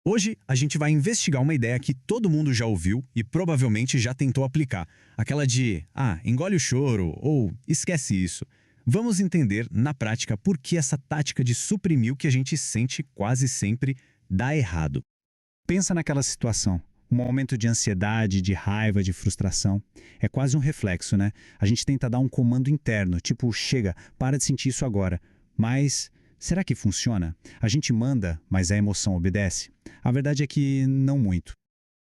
Hoje, a gente vai investigar uma ideia que todo mundo já ouviu e provavelmente já tentou aplicar. Aquela de, engole o choro ou esquece isso. Vamos entender, na prática, por que essa tática de suprimir o que a gente sente quase sempre dá errado. Pensa naquela situação. Um momento de ansiedade, de raiva, de frustração. É quase um reflexo, né? A gente tenta dar um comando interno, tipo, chega, para de sentir isso agora. Mas será que funciona? A gente manda, mas a emoção obedece? A verdade é que não muito.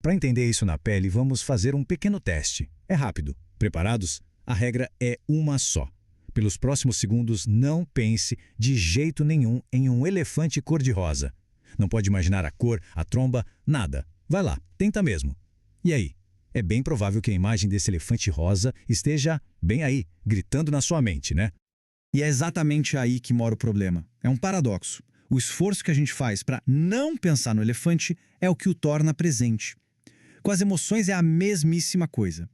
Para entender isso na pele, vamos fazer um pequeno teste. É rápido. Preparados? A regra é uma só. Pelos próximos segundos, não pense de jeito nenhum em um elefante cor-de-rosa. Não pode imaginar a cor, a tromba, nada. Vai lá, tenta mesmo. E aí? É bem provável que a imagem desse elefante rosa esteja bem aí, gritando na sua mente, né? E é exatamente aí que mora o problema. É um paradoxo. O esforço que a gente faz para não pensar no elefante é o que o torna presente. Com as emoções é a mesmíssima coisa.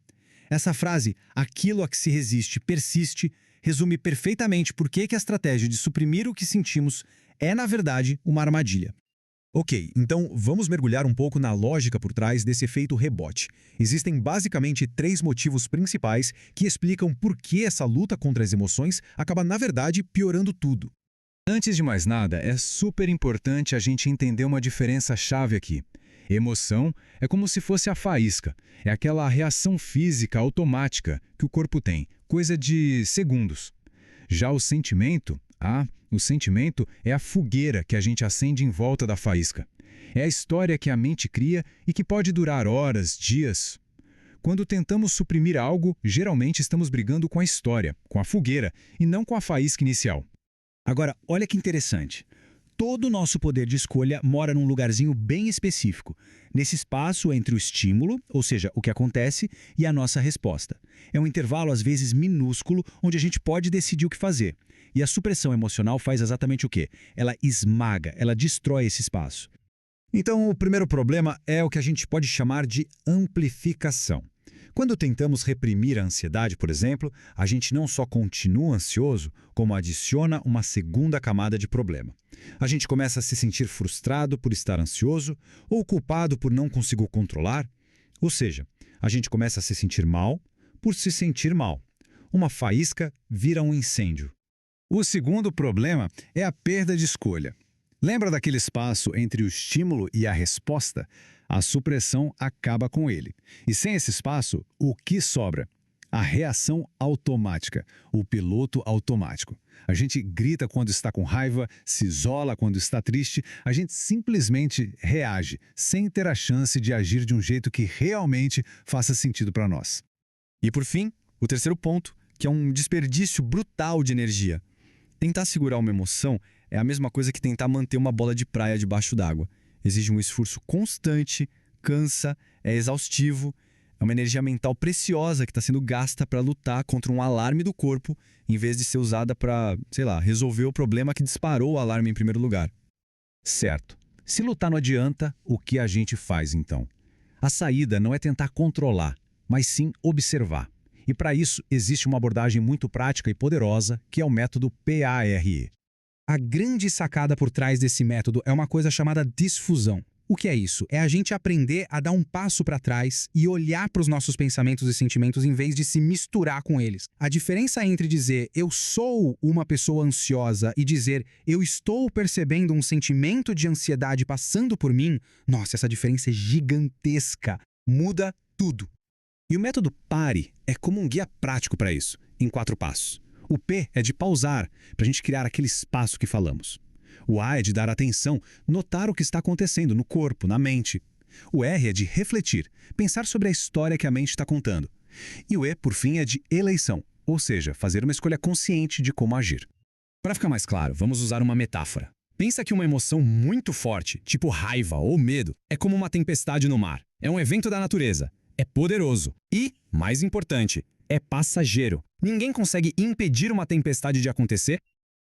Essa frase, aquilo a que se resiste persiste, resume perfeitamente por que a estratégia de suprimir o que sentimos é, na verdade, uma armadilha. Ok, então vamos mergulhar um pouco na lógica por trás desse efeito rebote. Existem basicamente 3 motivos principais que explicam por que essa luta contra as emoções acaba, na verdade, piorando tudo. Antes de mais nada, é super importante a gente entender uma diferença-chave aqui. Emoção é como se fosse a faísca, é aquela reação física automática que o corpo tem, coisa de segundos. Já o sentimento é a fogueira que a gente acende em volta da faísca. É a história que a mente cria e que pode durar horas, dias. Quando tentamos suprimir algo, geralmente estamos brigando com a história, com a fogueira, e não com a faísca inicial. Agora, olha que interessante. Todo o nosso poder de escolha mora num lugarzinho bem específico, nesse espaço entre o estímulo, ou seja, o que acontece, e a nossa resposta. É um intervalo às vezes minúsculo onde a gente pode decidir o que fazer. E a supressão emocional faz exatamente o quê? Ela esmaga, ela destrói esse espaço. Então, o primeiro problema é o que a gente pode chamar de amplificação. Quando tentamos reprimir a ansiedade, por exemplo, a gente não só continua ansioso, como adiciona uma segunda camada de problema. A gente começa a se sentir frustrado por estar ansioso ou culpado por não conseguir controlar. Ou seja, a gente começa a se sentir mal por se sentir mal. Uma faísca vira um incêndio. O segundo problema é a perda de escolha. Lembra daquele espaço entre o estímulo e a resposta? A supressão acaba com ele. E sem esse espaço, o que sobra? A reação automática, o piloto automático. A gente grita quando está com raiva, se isola quando está triste, a gente simplesmente reage, sem ter a chance de agir de um jeito que realmente faça sentido para nós. E por fim, o terceiro ponto, que é um desperdício brutal de energia. Tentar segurar uma emoção é a mesma coisa que tentar manter uma bola de praia debaixo d'água. Exige um esforço constante, cansa, é exaustivo, é uma energia mental preciosa que está sendo gasta para lutar contra um alarme do corpo, em vez de ser usada para, resolver o problema que disparou o alarme em primeiro lugar. Certo. Se lutar não adianta, o que a gente faz então? A saída não é tentar controlar, mas sim observar. E para isso, existe uma abordagem muito prática e poderosa, que é o método PARE. A grande sacada por trás desse método é uma coisa chamada disfusão. O que é isso? É a gente aprender a dar um passo para trás e olhar para os nossos pensamentos e sentimentos em vez de se misturar com eles. A diferença entre dizer eu sou uma pessoa ansiosa e dizer eu estou percebendo um sentimento de ansiedade passando por mim, nossa, essa diferença é gigantesca. Muda tudo. E o método PARE é como um guia prático para isso, em 4 passos. O P é de pausar, para a gente criar aquele espaço que falamos. O A é de dar atenção, notar o que está acontecendo no corpo, na mente. O R é de refletir, pensar sobre a história que a mente está contando. E o E, por fim, é de eleição, ou seja, fazer uma escolha consciente de como agir. Para ficar mais claro, vamos usar uma metáfora. Pensa que uma emoção muito forte, tipo raiva ou medo, é como uma tempestade no mar. É um evento da natureza. É poderoso e, mais importante, é passageiro. Ninguém consegue impedir uma tempestade de acontecer.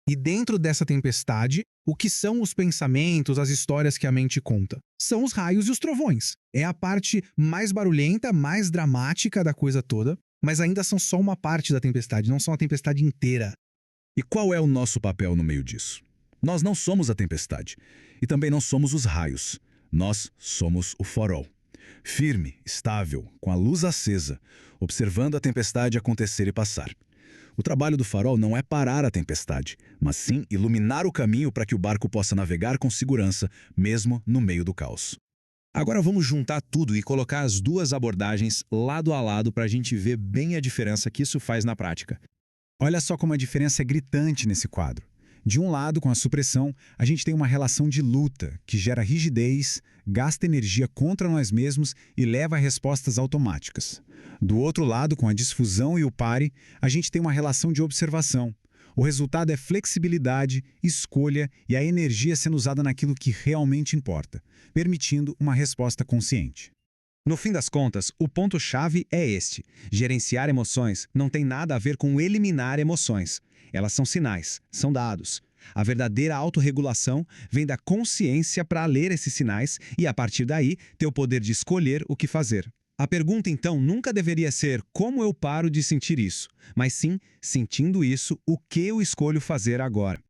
E dentro dessa tempestade, o que são os pensamentos, as histórias que a mente conta? São os raios e os trovões. É a parte mais barulhenta, mais dramática da coisa toda, mas ainda são só uma parte da tempestade, não são a tempestade inteira. E qual é o nosso papel no meio disso? Nós não somos a tempestade e também não somos os raios. Nós somos o farol. Firme, estável, com a luz acesa, observando a tempestade acontecer e passar. O trabalho do farol não é parar a tempestade, mas sim iluminar o caminho para que o barco possa navegar com segurança, mesmo no meio do caos. Agora vamos juntar tudo e colocar as duas abordagens lado a lado para a gente ver bem a diferença que isso faz na prática. Olha só como a diferença é gritante nesse quadro. De um lado, com a supressão, a gente tem uma relação de luta, que gera rigidez, gasta energia contra nós mesmos e leva a respostas automáticas. Do outro lado, com a disfusão e o pare, a gente tem uma relação de observação. O resultado é flexibilidade, escolha e a energia sendo usada naquilo que realmente importa, permitindo uma resposta consciente. No fim das contas, o ponto-chave é este. Gerenciar emoções não tem nada a ver com eliminar emoções. Elas são sinais, são dados. A verdadeira autorregulação vem da consciência para ler esses sinais e, a partir daí, ter o poder de escolher o que fazer. A pergunta, então, nunca deveria ser como eu paro de sentir isso, mas sim, sentindo isso, o que eu escolho fazer agora.